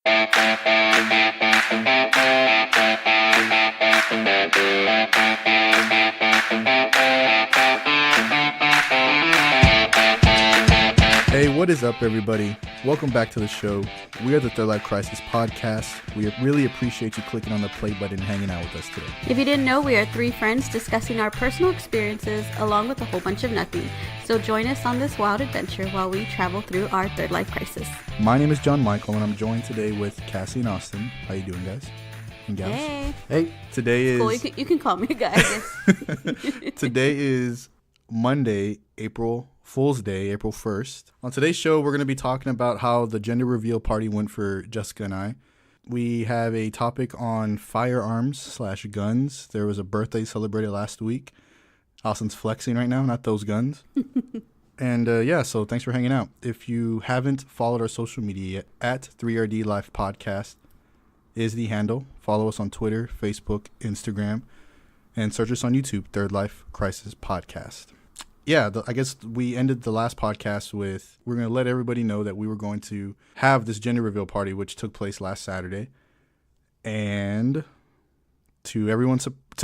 Hey, what is up, everybody? Welcome back to the show. We are the Third Life Crisis podcast. We really appreciate you clicking on the play button and hanging out with us today. If you didn't know, we are three friends discussing our personal experiences along with a whole bunch of nothing. So join us on this wild adventure while we travel through our third life crisis. My name is John Michael, and I'm joined today with Cassie and Austin. How you doing, guys and gals? Hey. Today is... Cool, you can call me a guy, I guess. Today is Monday, April Fool's Day, April 1st. On today's show, we're going to be talking about how the gender reveal party went for Jessica and I. We have a topic on firearms/guns. There was a birthday celebrated last week. Austin's flexing right now, not those guns. And so thanks for hanging out. If you haven't followed our social media yet, at 3RD Life Podcast is the handle. Follow us on Twitter, Facebook, Instagram, and search us on YouTube, Third Life Crisis Podcast. Yeah, I guess we ended the last podcast with, we're going to let everybody know that we were going to have this gender reveal party, which took place last Saturday. And to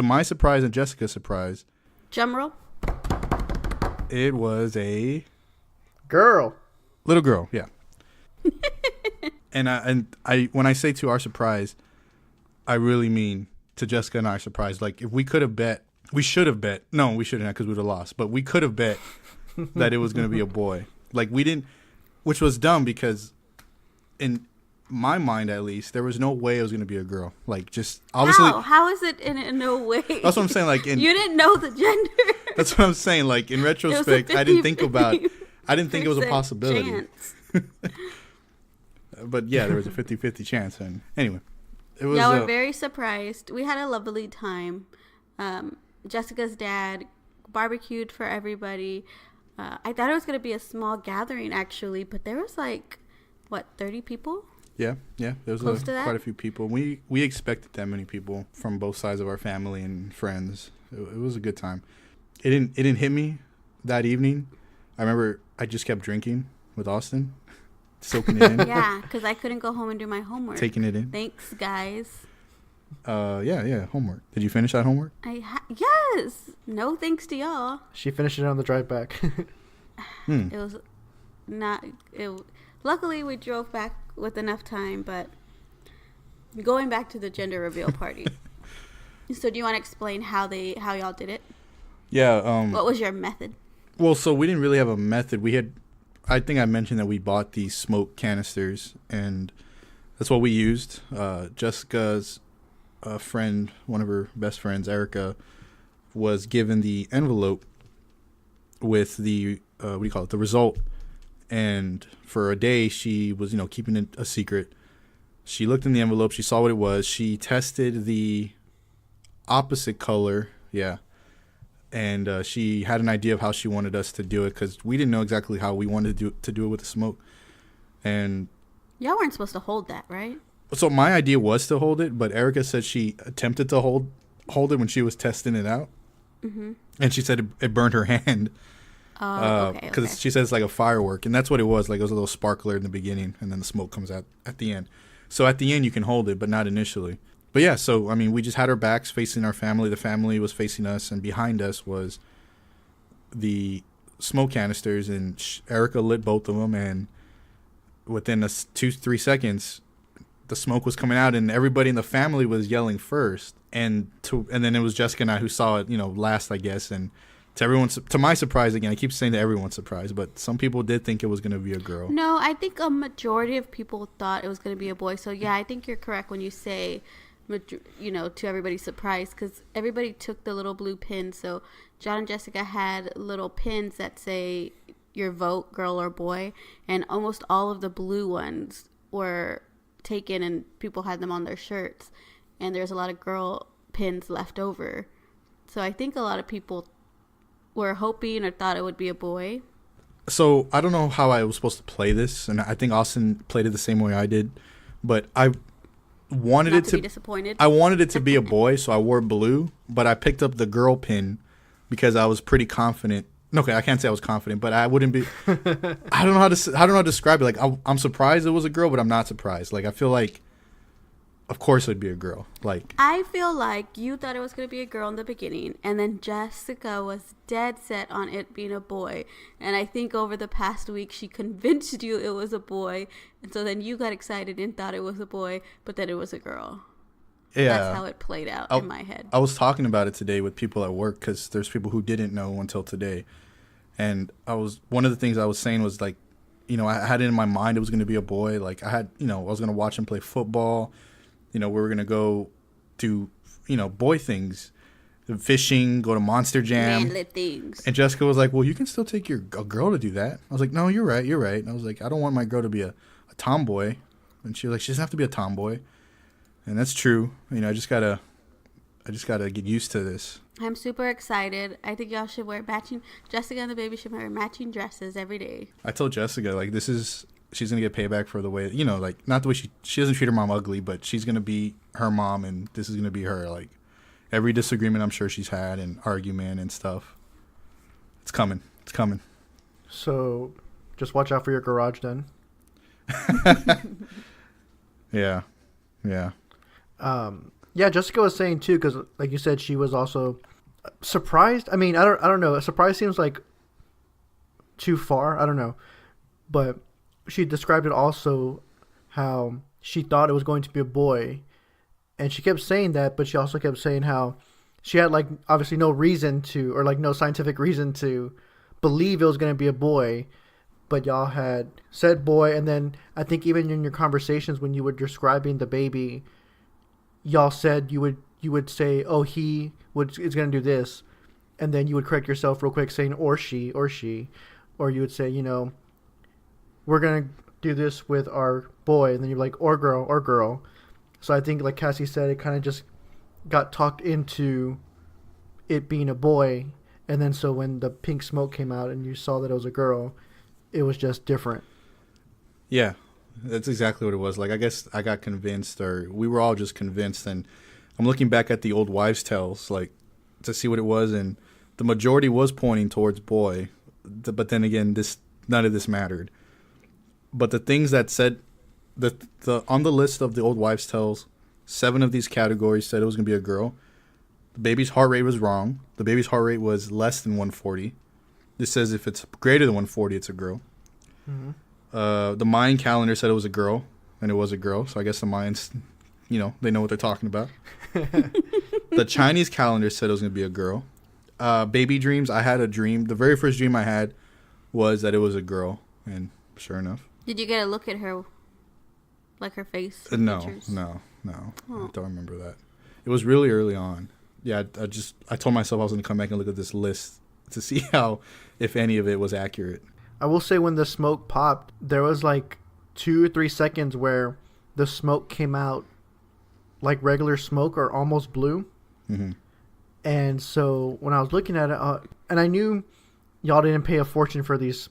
my surprise and Jessica's surprise, Drum roll. it was a little girl, yeah. and I when I say to our surprise, I really mean to Jessica and our surprise. Like, if we could have bet, we should have bet. No, we shouldn't have, because we would have lost. But we could have bet that it was going to be a boy. Like, we didn't, which was dumb because in my mind, at least, there was no way it was going to be a girl. Like, just obviously. How is it in no way? That's what I'm saying. Like, you didn't know the gender. That's what I'm saying. Like, in retrospect, I didn't think it was a possibility. But yeah, there was a 50-50 chance. And anyway, it was. Yeah, we're very surprised. We had a lovely time. Jessica's dad barbecued for everybody. I thought it was going to be a small gathering, actually, but there was 30 people? Yeah, there was quite a few people. We expected that many people from both sides of our family and friends. It was a good time. It didn't hit me that evening. I remember I just kept drinking with Austin, soaking it in. Yeah, because I couldn't go home and do my homework. Taking it in. Thanks, guys. Yeah, homework. Did you finish that homework? Yes. No thanks to y'all. She finished it on the drive back. It was not. Luckily, we drove back with enough time, but going back to the gender reveal party. So, do you want to explain how y'all did it? Yeah. What was your method? Well, so we didn't really have a method. I think I mentioned that we bought these smoke canisters, and that's what we used. Jessica's friend, one of her best friends, Erica, was given the envelope with the the result. And for a day, she was, keeping it a secret. She looked in the envelope. She saw what it was. She tested the opposite color. Yeah. And she had an idea of how she wanted us to do it, because we didn't know exactly how we wanted to do it with the smoke. And y'all weren't supposed to hold that, right? So my idea was to hold it, but Erica said she attempted to hold it when she was testing it out. Mm-hmm. And she said it burned her hand. Okay. Because she says it's like a firework, and that's what it was. Like, it was a little sparkler in the beginning, and then the smoke comes out at the end. So at the end you can hold it, but not initially. But yeah, so I mean, we just had our backs facing our family. The family was facing us, and behind us was the smoke canisters. And Erica lit both of them, and within 2-3 seconds, the smoke was coming out, and everybody in the family was yelling first, and then it was Jessica and I who saw it, last, I guess. And to my surprise, again, I keep saying to everyone's surprise, but some people did think it was going to be a girl. No, I think a majority of people thought it was going to be a boy. So yeah, I think you're correct when you say, to everybody's surprise, because everybody took the little blue pin. So Jon and Jessica had little pins that say your vote, girl or boy, and almost all of the blue ones were taken, and people had them on their shirts, and there's a lot of girl pins left over. So I think a lot of people were hoping or thought it would be a boy. So I don't know how I was supposed to play this, and I think Austin played it the same way I did, but I wanted Not it to be disappointed. I wanted it to be a boy, so I wore blue, but I picked up the girl pin because I was pretty confident Okay, I can't say I was confident, but I wouldn't be. I don't know how to describe it. Like I'm surprised it was a girl, but I'm not surprised. Like I feel like, of course, it'd be a girl. Like I feel like you thought it was going to be a girl in the beginning, and then Jessica was dead set on it being a boy. And I think over the past week, she convinced you it was a boy, and so then you got excited and thought it was a boy, but then it was a girl. yeah, That's how it played out in my head. I was talking about it today with people at work because there's people who didn't know until today, and one of the things I was saying was like, I had it in my mind it was going to be a boy. Like I had, I was going to watch him play football. We were going to go do, boy things, fishing, go to Monster Jam. Manly things. And Jessica was like, well, you can still take a girl to do that. I was like, no, you're right. And I was like, I don't want my girl to be a tomboy. And she was like, she doesn't have to be a tomboy. And that's true. I just gotta get used to this. I'm super excited. I think y'all should wear matching. Jessica and the baby should wear matching dresses every day. I told Jessica, like, she's going to get payback for the way, like, not the way she doesn't treat her mom ugly, but she's going to be her mom, and this is going to be her, like, every disagreement I'm sure she's had and argument and stuff. It's coming. So, just watch out for your garage then. Yeah. Yeah, Jessica was saying too, because like you said, she was also surprised. I mean, I don't know. A surprise seems like too far. I don't know. But she described it also how she thought it was going to be a boy. And she kept saying that, but she also kept saying how she had like obviously no reason to, or like no scientific reason to believe it was going to be a boy. But y'all had said boy, and then I think even in your conversations when you were describing the baby, y'all said you would say, oh, is going to do this, and then you would correct yourself real quick saying or she, or you would say, we're going to do this with our boy, and then you're like or girl. So I think like Cassie said, it kind of just got talked into it being a boy, and then so when the pink smoke came out and you saw that it was a girl, it was just different. Yeah, that's exactly what it was. Like, I guess I got convinced, or we were all just convinced. And I'm looking back at the old wives' tales, like, to see what it was. And the majority was pointing towards boy. But then again, none of this mattered. But the things that said, on the list of the old wives' tales, 7 of these categories said it was going to be a girl. The baby's heart rate was wrong. The baby's heart rate was less than 140. This says if it's greater than 140, it's a girl. Mm-hmm. The Mayan calendar said it was a girl, and it was a girl. So I guess the Mayans, they know what they're talking about. The Chinese calendar said it was going to be a girl. Baby dreams, I had a dream. The very first dream I had was that it was a girl, and sure enough. Did you get a look at her, like her face? No. Oh. I don't remember that. It was really early on. Yeah, I told myself I was going to come back and look at this list to see how, if any of it was accurate. I will say when the smoke popped, there was like 2 or 3 seconds where the smoke came out like regular smoke or almost blue. Mm-hmm. And so when I was looking at it, and I knew y'all didn't pay a fortune for these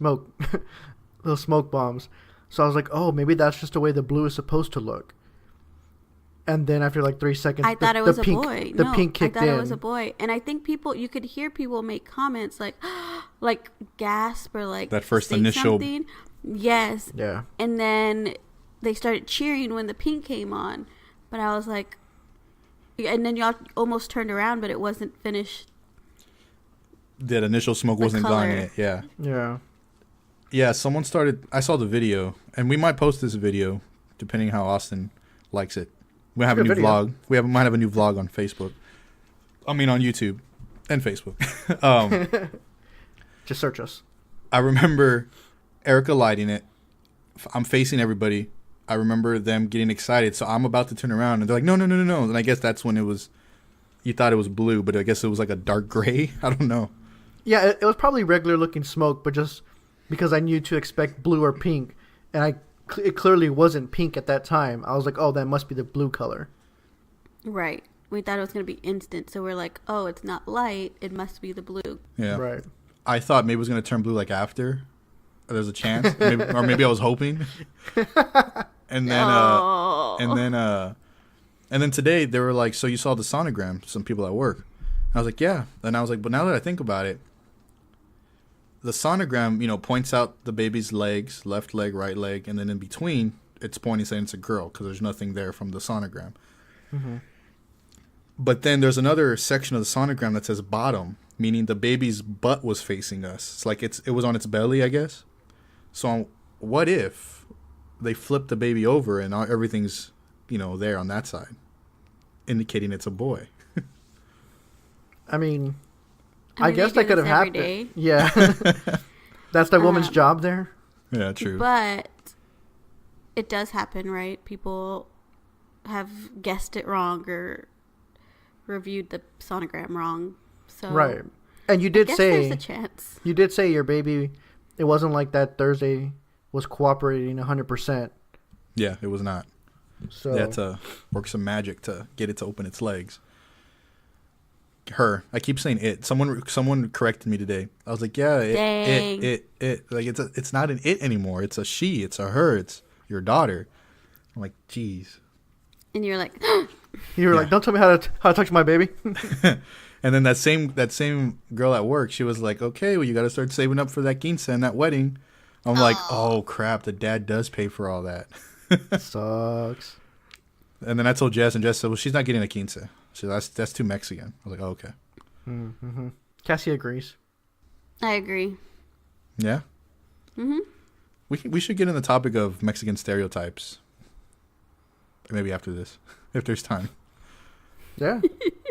those smoke bombs. So I was like, oh, maybe that's just the way the blue is supposed to look. And then after like 3 seconds, I thought it was a boy. The pink kicked in. I thought it was a boy. And I think you could hear people make comments like gasp or like that first say initial. Something. Yes. Yeah. And then they started cheering when the pink came on. But I was like, and then y'all almost turned around, but it wasn't finished. That initial smoke wasn't gone yet. Yeah. Yeah. Yeah, someone started. I saw the video, and we might post this video depending how Austin likes it. We have a new vlog. Might have a new vlog on Facebook. I mean, on YouTube and Facebook. Just search us. I remember Erica lighting it. I'm facing everybody. I remember them getting excited. So I'm about to turn around, and they're like, no. And I guess that's when it was, you thought it was blue, but I guess it was like a dark gray. I don't know. Yeah, it was probably regular looking smoke, but just because I knew to expect blue or pink, and it clearly wasn't pink at that time. I was like, oh, that must be the blue color. Right. We thought it was going to be instant. So we're like, oh, it's not light. It must be the blue. Yeah. Right. I thought maybe it was going to turn blue like after. There's a chance. Or maybe I was hoping. And then today they were like, so you saw the sonogram, some people at work. And I was like, yeah. And I was like, but now that I think about it, the sonogram, points out the baby's legs, left leg, right leg, and then in between, it's pointing saying it's a girl because there's nothing there from the sonogram. Mm-hmm. But then there's another section of the sonogram that says bottom, meaning the baby's butt was facing us. It's like it was on its belly, I guess. So what if they flip the baby over and everything's, there on that side, indicating it's a boy? I mean, I guess they that could do have this every happened. day. Yeah. That's the woman's job there. Yeah, true. But it does happen, right? People have guessed it wrong or reviewed the sonogram wrong. So Right. And you did say there's a chance. You did say your baby, it wasn't like that Thursday was cooperating 100%. Yeah, it was not. So They had to work some magic to get it to open its legs. I keep saying it. Someone corrected me today. I was like, yeah, it. Like it's not an it anymore. It's a she. It's a her. It's your daughter. I'm like, geez. And you're like, you were like, don't tell me how to touch my baby. And then that same girl at work, she was like, okay, well, you got to start saving up for that quince and that wedding. I'm like, oh crap, the dad does pay for all that. Sucks. And then I told Jess, and Jess said, well, she's not getting a quince. So that's too Mexican. I was like, oh, okay. Mm-hmm. Cassie agrees. I agree. Yeah? Mm-hmm. We should get in the topic of Mexican stereotypes. Maybe after this, if there's time. Yeah.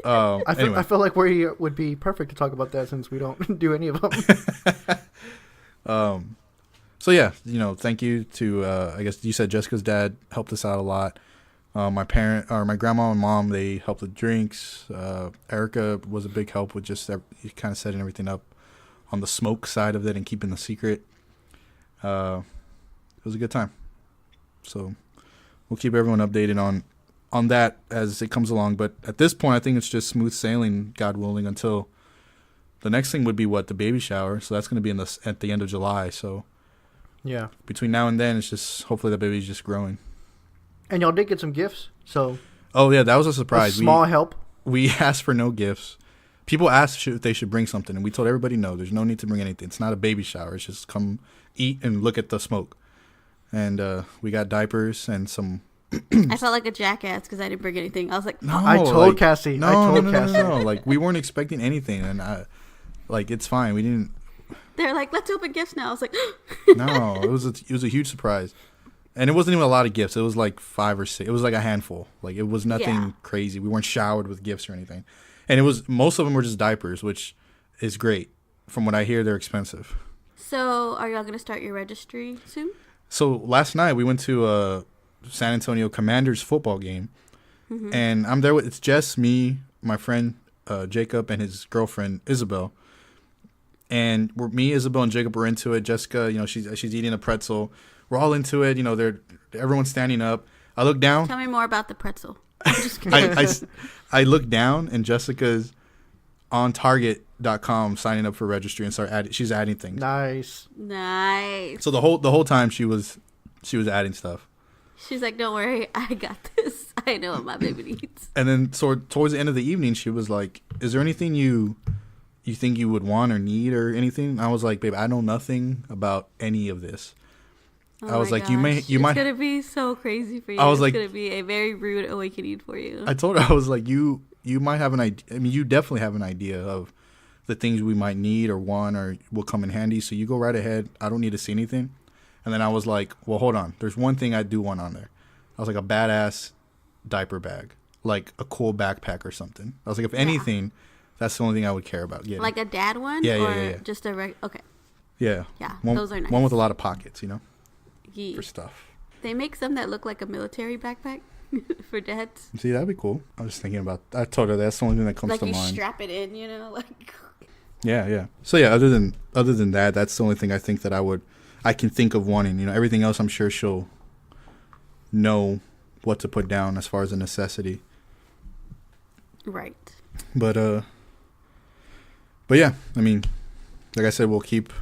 Anyway. I feel like we would be perfect to talk about that since we don't do any of them. So yeah, thank you to I guess you said Jessica's dad helped us out a lot. My grandma and mom, they helped with drinks. Erica was a big help with just kind of setting everything up on the smoke side of it and keeping the secret. It was a good time. So we'll keep everyone updated on that as it comes along. But at this point, I think it's just smooth sailing, God willing, until the next thing would be the baby shower. So that's going to be at the end of July. So yeah, between now and then, it's just hopefully the baby's just growing. And y'all did get some gifts, so. Oh yeah, that was a surprise. Small help. We asked for no gifts. People asked if they should bring something, and we told everybody no. There's no need to bring anything. It's not a baby shower. It's just come eat and look at the smoke. And we got diapers and some. I felt like a jackass because I didn't bring anything. I was like, No, I told Cassie. No. Like we weren't expecting anything, and it's fine. We didn't. They're like, let's open gifts now. I was like, No, it was a huge surprise, and it wasn't even a lot of gifts. It was like 5 or 6. It was like a handful. Like it was nothing crazy. We weren't showered with gifts or anything, and most of them were just diapers, which is great. From what I hear, they're expensive. So, are y'all gonna start your registry soon? So last night we went to a San Antonio Commanders football game, and I'm there with it's Jess, me, my friend Jacob, and his girlfriend Isabel. And me, Isabel, and Jacob were into it. Jessica, she's eating a pretzel. We're all into it. Everyone's standing up. I look down. Tell me more about the pretzel. I'm just kidding. I look down, and Jessica's on Target.com signing up for registry and she's adding things. Nice. So the whole time she was adding stuff. She's like, don't worry, I got this. I know what my baby needs. And then towards the end of the evening, she was like, is there anything you think you would want or need or anything? And I was like, babe, I know nothing about any of this. Oh I was like, gosh. you might. It's gonna be so crazy for you. I was like, it's gonna be a very rude awakening for you. I told her, I was like, you might have an idea. I mean, you definitely have an idea of the things we might need or want or will come in handy. So you go right ahead. I don't need to see anything. And then I was like, well, hold on. There's one thing I do want on there. I was like, a badass diaper bag, like a cool backpack or something. I was like, if anything, that's the only thing I would care about getting. Like a dad one? Yeah, or yeah. just a okay. Yeah. Yeah, one, those are nice. One with a lot of pockets, Yeah. for stuff. They make some that look like a military backpack for dads. See, that'd be cool. I was thinking about. I told her that's the only thing that comes Like to you mind. strap it in, like. Yeah. So yeah, other than that, that's the only thing I think that I can think of wanting. Everything else, I'm sure she'll know what to put down as far as a necessity. Right. But yeah, I mean, like I said, we'll keep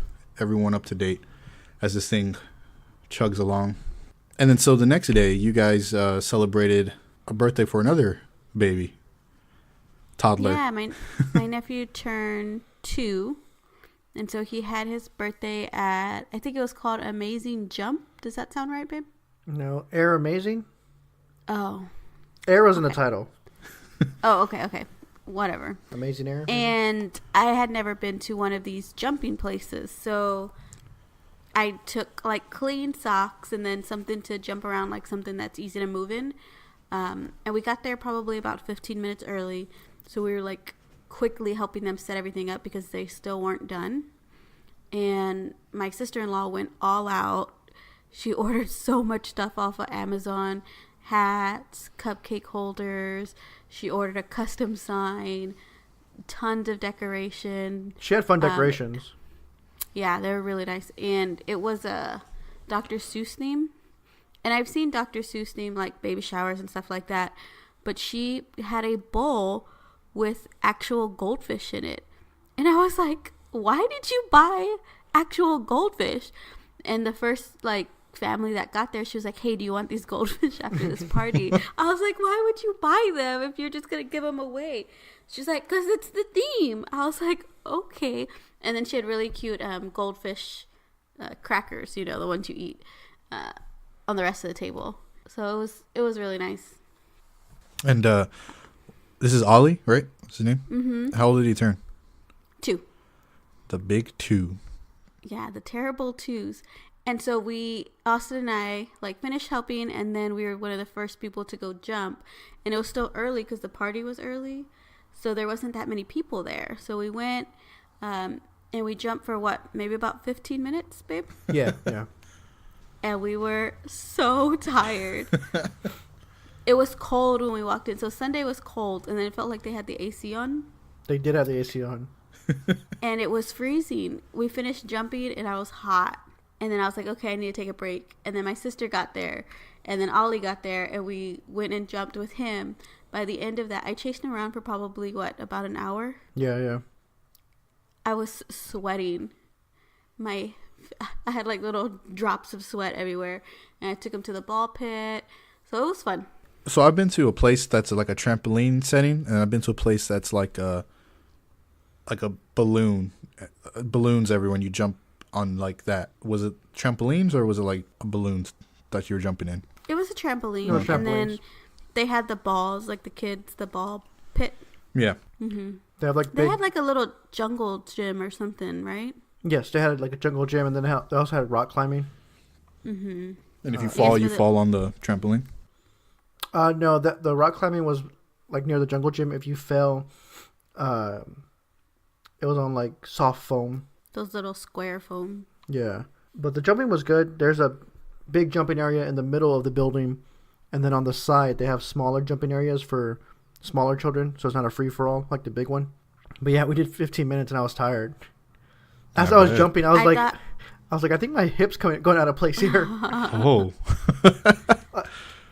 everyone up to date as this thing chugs along. And then so the next day, you guys celebrated a birthday for another toddler. Yeah, my nephew turned 2, And so he had his birthday at, I think it was called Amazing Jump. Does that sound right, babe? No, Air Amazing. Oh. Air was in the title. Oh, okay. Whatever. Amazing Air. And I had never been to one of these jumping places. So I took like clean socks and then something to jump around, like something that's easy to move in. And we got there probably about 15 minutes early. So we were like quickly helping them set everything up because they still weren't done. And my sister-in-law went all out. She ordered so much stuff off of Amazon. Hats, cupcake holders. She ordered a custom sign, tons of decoration. She had fun decorations. Yeah, they were really nice. And it was a Dr. Seuss theme. And I've seen Dr. Seuss theme, like baby showers and stuff like that. But she had a bowl with actual goldfish in it. And I was like, why did you buy actual goldfish? And the first, like, family that got there, she was like, hey, do you want these goldfish after this party? I was like, why would you buy them if you're just gonna give them away? She's like, because it's the theme. I was like, okay. And then she had really cute goldfish crackers, you know, the ones you eat, on the rest of the table. So it was really nice. And this is Ollie, right? What's his name? Mm-hmm. How old did he turn? 2. The big 2. Yeah, the terrible 2s. And so Austin and I, like, finished helping, and then we were one of the first people to go jump. And it was still early because the party was early, so there wasn't that many people there. So we went, and we jumped for, maybe about 15 minutes, babe? Yeah. And we were so tired. It was cold when we walked in. So Sunday was cold, and then it felt like they had the AC on. They did have the AC on. And it was freezing. We finished jumping, and I was hot. And then I was like, okay, I need to take a break. And then my sister got there. And then Ollie got there. And we went and jumped with him. By the end of that, I chased him around for probably, about an hour? Yeah. I was sweating. I had, like, little drops of sweat everywhere. And I took him to the ball pit. So it was fun. So I've been to a place that's like a trampoline setting. And I've been to a place that's like a balloon. Balloons everywhere when you jump on like that. Was it trampolines or was it like balloons that you were jumping in? It was a trampoline. No, and then they had the balls, like the ball pit. Yeah. Mm-hmm. They had like a little jungle gym or something, right? Yes, they had like a jungle gym, and then they also had rock climbing. Mm-hmm. And if you fall, you fall on the trampoline? No, the rock climbing was like near the jungle gym. If you fell, it was on like soft foam. Those little square foam. Yeah. But the jumping was good. There's a big jumping area in the middle of the building. And then on the side, they have smaller jumping areas for smaller children. So it's not a free-for-all like the big one. But yeah, we did 15 minutes and I was tired. As I was jumping, I was like, I think my hips going out of place here. Oh.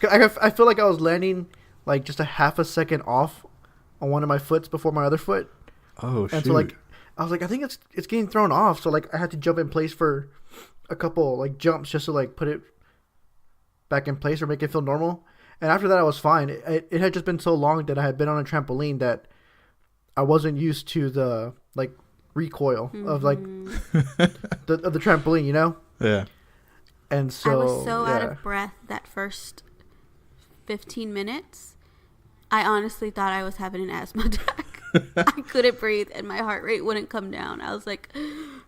I feel like I was landing like just a half a second off on one of my foots before my other foot. Oh, shoot. And so like, I was like, I think it's getting thrown off. So like I had to jump in place for a couple like jumps just to like put it back in place or make it feel normal. And after that, I was fine. It had just been so long that I had been on a trampoline that I wasn't used to the like recoil of like the trampoline, you know? Yeah. And so I was so out of breath that first 15 minutes. I honestly thought I was having an asthma attack. I couldn't breathe and my heart rate wouldn't come down. I was like,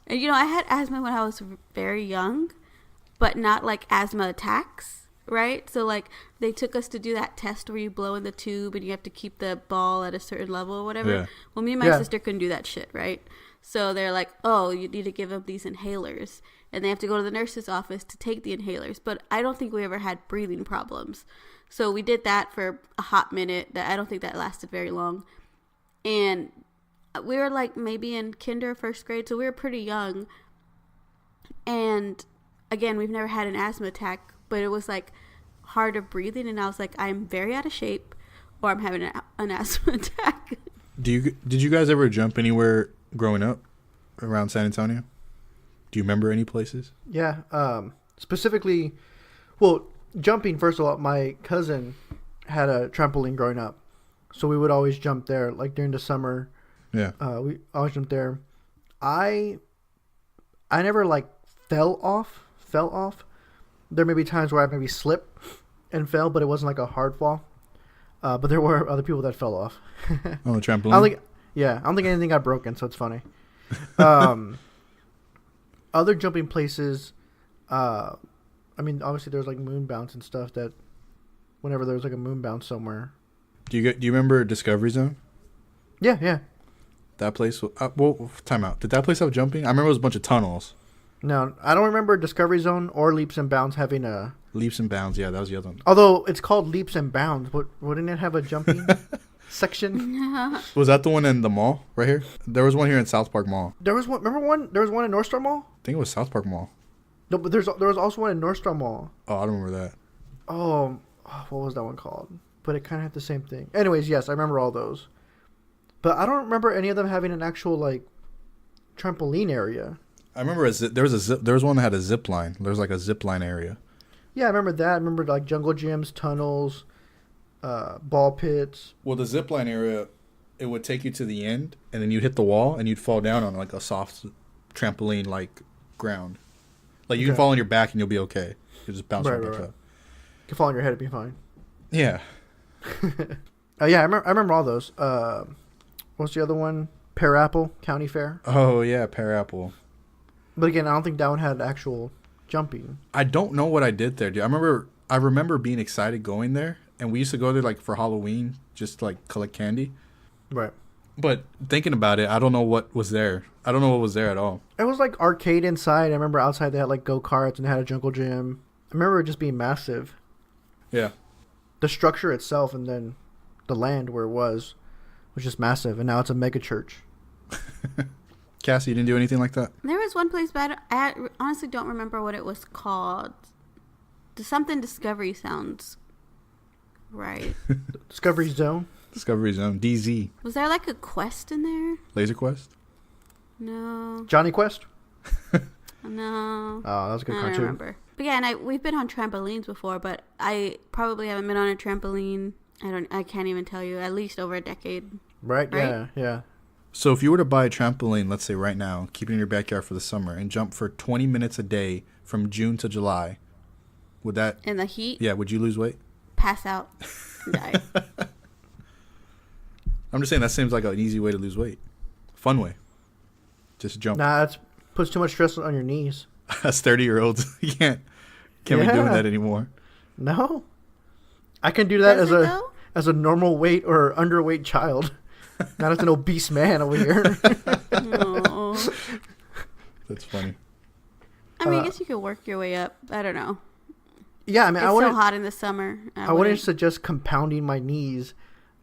and you know, I had asthma when I was very young, but not like asthma attacks, right? So like they took us to do that test where you blow in the tube and you have to keep the ball at a certain level or whatever. Yeah. Well, me and my sister couldn't do that shit, right? So they're like, oh, you need to give them these inhalers. And they have to go to the nurse's office to take the inhalers. But I don't think we ever had breathing problems. So we did that for a hot minute. I don't think that lasted very long. And we were like maybe in kinder, first grade. So we were pretty young. And again, we've never had an asthma attack. But it was like harder breathing. And I was like, I'm very out of shape. Or I'm having an asthma attack. Did you guys ever jump anywhere growing up around San Antonio? Do you remember any places? Yeah. Specifically, well, jumping, first of all, my cousin had a trampoline growing up. So we would always jump there, like during the summer. Yeah. We always jumped there. I I never like fell off. There may be times where I maybe slipped and fell, but it wasn't like a hard fall. But there were other people that fell off. On the trampoline? I don't think anything got broken, so it's funny. Other jumping places, I mean, obviously there's like moon bounce and stuff that whenever there's like a moon bounce somewhere. Do you remember Discovery Zone? Yeah. That place, well, time out. Did that place have jumping? I remember it was a bunch of tunnels. No, I don't remember Discovery Zone or Leaps and Bounds having a... Leaps and Bounds, yeah, that was the other one. Although it's called Leaps and Bounds, but wouldn't it have a jumping section? Was that the one in the mall right here? There was one here in South Park Mall. There was one. Remember one? There was one in North Star Mall. I think it was South Park Mall. No, but there was also one in North Star Mall. Oh, I don't remember that. Oh, what was that one called? But it kind of had the same thing. Anyways, yes, I remember all those. But I don't remember any of them having an actual like trampoline area. I remember there was one that had a zip line. There was like a zip line area. Yeah, I remember that. I remember like jungle gyms, tunnels, ball pits. Well, the zip line area, it would take you to the end, and then you'd hit the wall, and you'd fall down on like a soft trampoline like ground. Like you can fall on your back, and you'll be okay. You just bounce right back up. You can fall on your head and be fine. Yeah. Oh yeah, I remember all those. What's the other one? Pear Apple County Fair. Oh yeah, Pear Apple. But again, I don't think that one had actual jumping. I don't know what I did there, dude. I remember being excited going there, and we used to go there like for Halloween, just to, like collect candy. Right. But thinking about it, I don't know what was there. I don't know what was there at all. It was like arcade inside. I remember outside they had like go-karts and they had a jungle gym. I remember it just being massive. Yeah. The structure itself and then the land where it was just massive, and now it's a mega church. Cassie, you didn't do anything like that? There was one place, but I honestly don't remember what it was called. Something Discovery sounds right. Discovery Zone? Discovery Zone. DZ. Was there like a quest in there? Laser Quest? No. Johnny Quest? No. Oh, that was a good cartoon. I don't remember. But yeah, and we've been on trampolines before, but I probably haven't been on a trampoline. I can't even tell you. At least over a decade. Right? Yeah. So if you were to buy a trampoline, let's say right now, keep it in your backyard for the summer, and jump for 20 minutes a day from June to July, would that... In the heat? Yeah, would you lose weight? Pass out. Die. I'm just saying that seems like an easy way to lose weight. Fun way. Just jump. Nah, it puts too much stress on your knees. As 30-year-olds, you can't be doing that anymore. No. I can do that as a normal weight or underweight child. Not as an obese man over here. That's funny. I mean, I guess you could work your way up. I don't know. Yeah, I mean, it's so hot in the summer. I wouldn't suggest compounding my knees,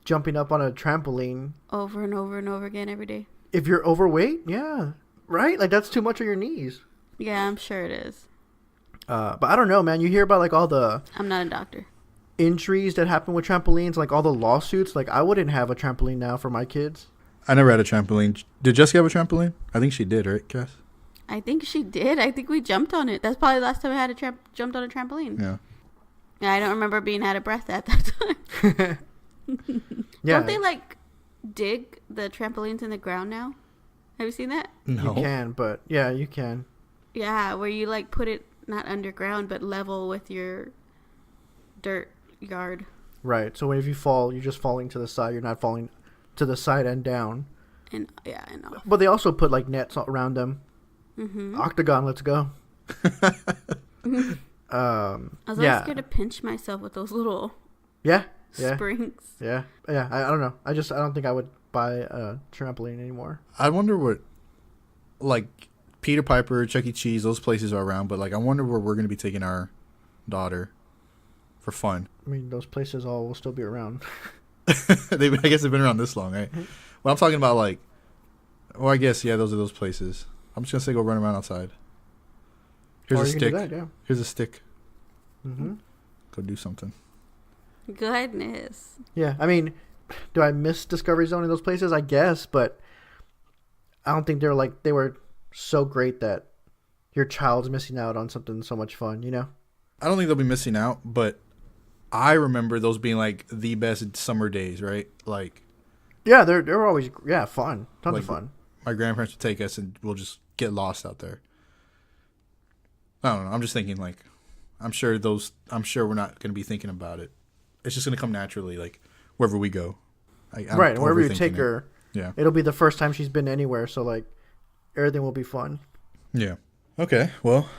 jumping up on a trampoline over and over and over again every day. If you're overweight, yeah, right. Like that's too much on your knees. Yeah, I'm sure it is. But I don't know, man. You hear about like all the... I'm not a doctor. Injuries that happen with trampolines, like all the lawsuits. Like I wouldn't have a trampoline now for my kids. I never had a trampoline. Did Jessica have a trampoline? I think she did, right, Cass? I think she did. I think we jumped on it. That's probably the last time I had jumped on a trampoline. Yeah. Yeah, I don't remember being out of breath at that time. Yeah. Don't they like dig the trampolines in the ground now? Have you seen that? No. You can, but yeah, you can. Yeah, where you like put it not underground but level with your dirt yard. Right. So if you fall, you're just falling to the side. You're not falling to the side and down. And yeah, I know. But they also put like nets around them. Mm-hmm. Octagon, let's go. I was always scared to pinch myself with those little springs. Yeah. I don't know. I don't think I would buy a trampoline anymore. I wonder what, like, Peter Piper, Chuck E. Cheese, those places are around, but like I wonder where we're gonna be taking our daughter for fun. I mean, those places all will still be around. I guess they've been around this long, right? Well, I'm talking about like, well, I guess those are those places. I'm just gonna say go run around outside. Here's a stick. Here's a stick. Mm-hmm. Go do something. Goodness. Yeah, I mean, do I miss Discovery Zone in those places? I guess, but I don't think they were so great that your child's missing out on something so much fun, you know? I don't think they'll be missing out, but I remember those being like the best summer days, right? Like, yeah, they're always fun, tons like, of fun. My grandparents would take us and we'll just get lost out there. I don't know. I'm just thinking like, I'm sure we're not going to be thinking about it. It's just going to come naturally, like wherever we go. Right, wherever you take her, yeah, it'll be the first time she's been anywhere, so like everything will be fun. Yeah. Okay. Well,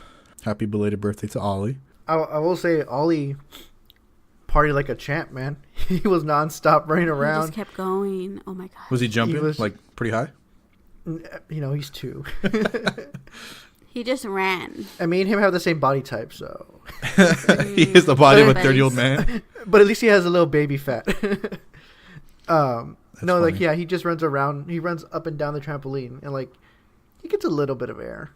happy belated birthday to Ollie. I will say Ollie partied like a champ, man. He was nonstop running around. He just kept going. Oh my god. Was he jumping like pretty high? He's 2. He just ran. And me and him have the same body type, so. He is the body of a 30-year-old man. But at least he has a little baby fat. No, funny. like, yeah, he just runs around. He runs up and down the trampoline, and like, he gets a little bit of air.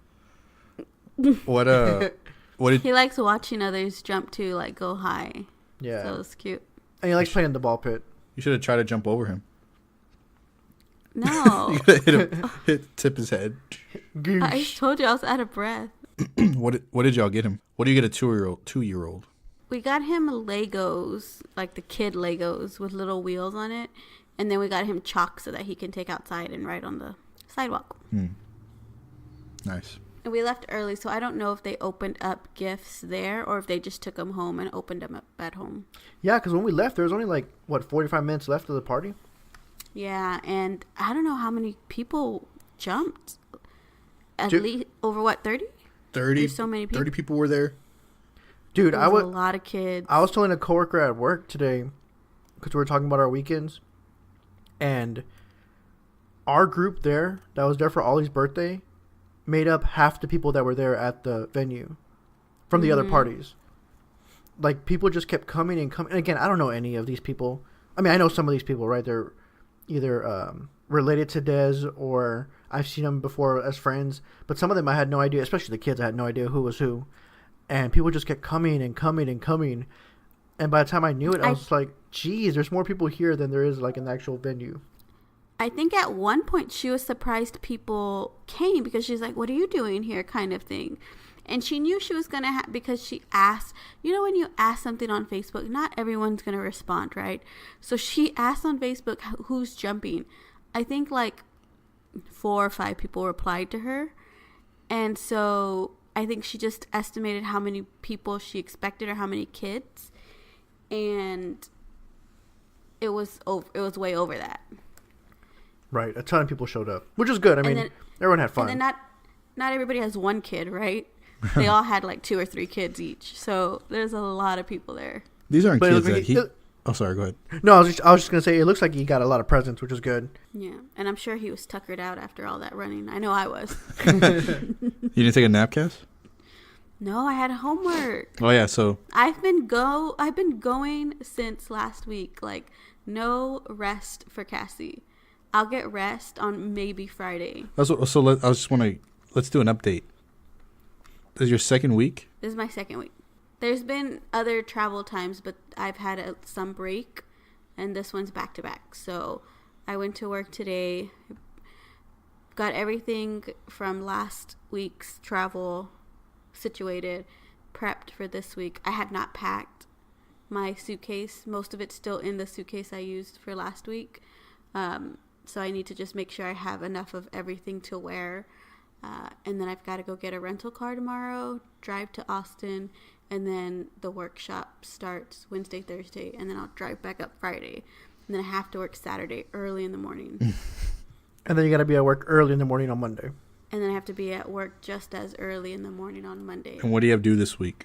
What did He likes watching others jump too, like go high. Yeah. So it's cute. And he likes playing in the ball pit. you should have tried to jump over him? No. You tip his head. I told you I was out of breath. What did y'all get him? What do you get a 2-year-old? We got him Legos, like the kid Legos with little wheels on it. And then we got him chalk so that he can take outside and ride on the sidewalk. Nice. And we left early, so I don't know if they opened up gifts there or if they just took them home and opened them up at home. Yeah, because when we left, there was only like, 45 minutes left of the party? Yeah, and I don't know how many people jumped. At Dude. least over what, 30? 30. There's so many people. 30 people were there. Dude, There was a lot of kids. I was telling a coworker at work today, because we were talking about our weekends, and our group there, that was there for Ollie's birthday, made up half the people that were there at the venue from the other parties. Like, people just kept coming and coming. And again, I don't know any of these people. I mean, I know some of these people, right? They're either related to Des or I've seen them before as friends. But some of them I had no idea, especially the kids, I had no idea who was who. And people just kept coming and coming and coming. And by the time I knew it, I was like, geez, there's more people here than there is like in the actual venue. I think at one point she was surprised people came because she's like, what are you doing here, kind of thing. And she knew she was going to because she asked, you know, when you ask something on Facebook, not everyone's going to respond, right? So she asked on Facebook, who's jumping? I think like 4 or 5 people replied to her. And so I think she just estimated how many people she expected or how many kids. And it was way over that. Right. A ton of people showed up, which is good. I mean, everyone had fun. And then not everybody has one kid, right? They all had like 2 or 3 kids each. So there's a lot of people there. These aren't But kids that he... Oh, sorry. Go aheed. No, I was just going to say, it looks like he got a lot of presents, which is good. Yeah. And I'm sure he was tuckered out after all that running. I know I was. You didn't take a nap, Cass? No, I had homework. Oh, yeah. So... I've been going since last week. Like, no rest for Cassie. I'll get rest on maybe Friday. let's do an update. This is your second week? This is my second week. There's been other travel times, but I've had some break, and this one's back to back. So I went to work today, got everything from last week's travel situated, prepped for this week. I had not packed my suitcase. Most of it's still in the suitcase I used for last week. So I need to just make sure I have enough of everything to wear. And then I've got to go get a rental car tomorrow, drive to Austin, and then the workshop starts Wednesday, Thursday, and then I'll drive back up Friday. And then I have to work Saturday early in the morning. And then you got to be at work early in the morning on Monday. And then I have to be at work just as early in the morning on Monday. And what do you have to do this week?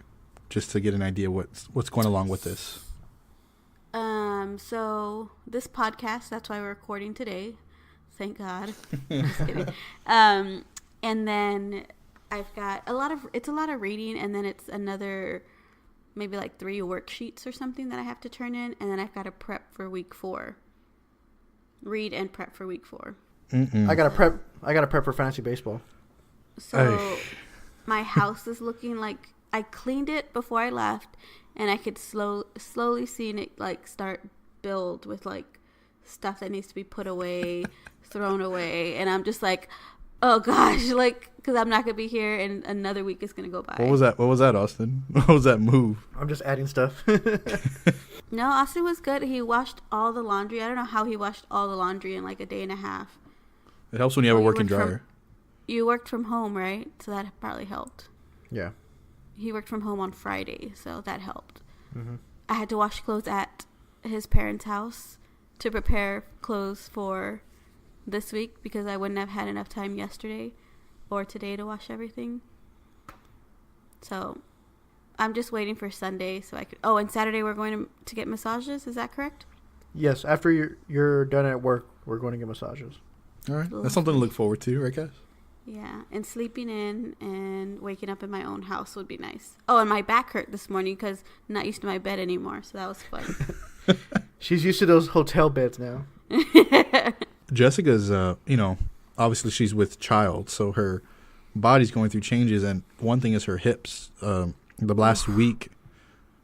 Just to get an idea what's going along with this. So this podcast, that's why we're recording today. Thank God. Just kidding. And then I've got it's a lot of reading, and then it's another maybe like 3 worksheets or something that I have to turn in, and then I've got to prep for week 4. Read and prep for week 4. I got to prep for fantasy baseball. So my house is looking like I cleaned it before I left, and I could slowly see it like start build with like stuff that needs to be put away, thrown away, and I'm just like, oh gosh, like, because I'm not gonna be here, and another week is gonna go by. What was that, Austin? What was that move? I'm just adding stuff. No, Austin was good. He washed all the laundry. I don't know how he washed all the laundry in like a day and a half. It helps when you have a working dryer. You worked from home, right? So that probably helped. Yeah. he worked from home on Friday, so that helped. Mm-hmm. I had to wash clothes at his parents' house to prepare clothes for this week because I wouldn't have had enough time yesterday or today to wash everything. So I'm just waiting for Sunday so I could. Oh, and Saturday we're going to get massages. Is that correct? Yes. After you're done at work, we're going to get massages. All right. That's something to look forward to, right, guys? Yeah, and sleeping in and waking up in my own house would be nice. Oh, and my back hurt this morning because I'm not used to my bed anymore, so that was fun. She's used to those hotel beds now. Jessica's, obviously she's with child, so her body's going through changes, and one thing is her hips. The last week,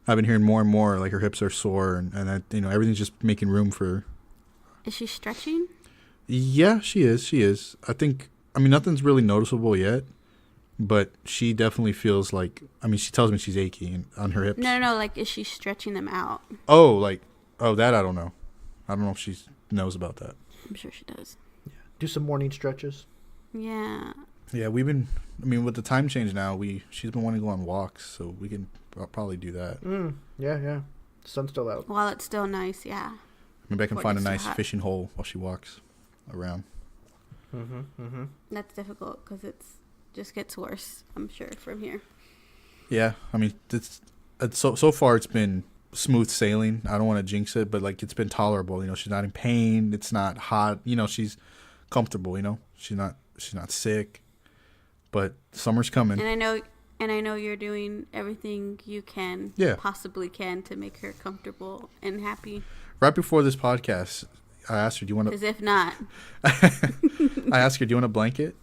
I've been hearing more and more, like her hips are sore, and everything's just making room for... Is she stretching? Yeah, she is. I think... nothing's really noticeable yet, but she definitely feels like, she tells me she's achy on her hips. No, like, is she stretching them out? That I don't know. I don't know if she knows about that. I'm sure she does. Yeah. Do some morning stretches. Yeah. Yeah, we've been, with the time change now, she's been wanting to go on walks, so we can probably do that. Yeah. The sun's still out. While it's still nice, yeah. Maybe I can find a nice fishing hole while she walks around. That's difficult because it's just gets worse, I'm sure, from here. Yeah, it's so far it's been smooth sailing. I don't want to jinx it, but like it's been tolerable. She's not in pain. It's not hot. She's comfortable. She's not sick. But summer's coming. And I know you're doing everything you can, possibly can, to make her comfortable and happy. Right before this podcast, I asked her, do you want to... Because if not... I asked her, do you want a blanket?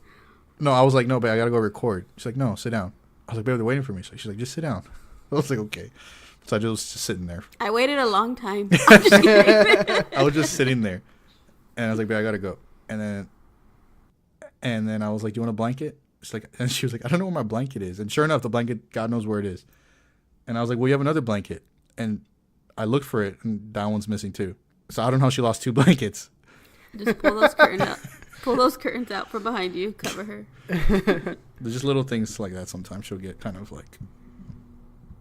No, I was like, no, babe, I got to go record. She's like, no, sit down. I was like, babe, they're waiting for me. She's like, just sit down. I was like, okay. So I was just sitting there. I waited a long time. I'm just kidding. I was just sitting there. And I was like, babe, I got to go. And then I was like, do you want a blanket? And she was like, I don't know where my blanket is. And sure enough, the blanket, God knows where it is. And I was like, well, you have another blanket. And I looked for it, and that one's missing too. So I don't know how she lost 2 blankets. Just pull those curtains out. Pull those curtains out from behind you. Cover her. There's just little things like that sometimes. She'll get kind of like,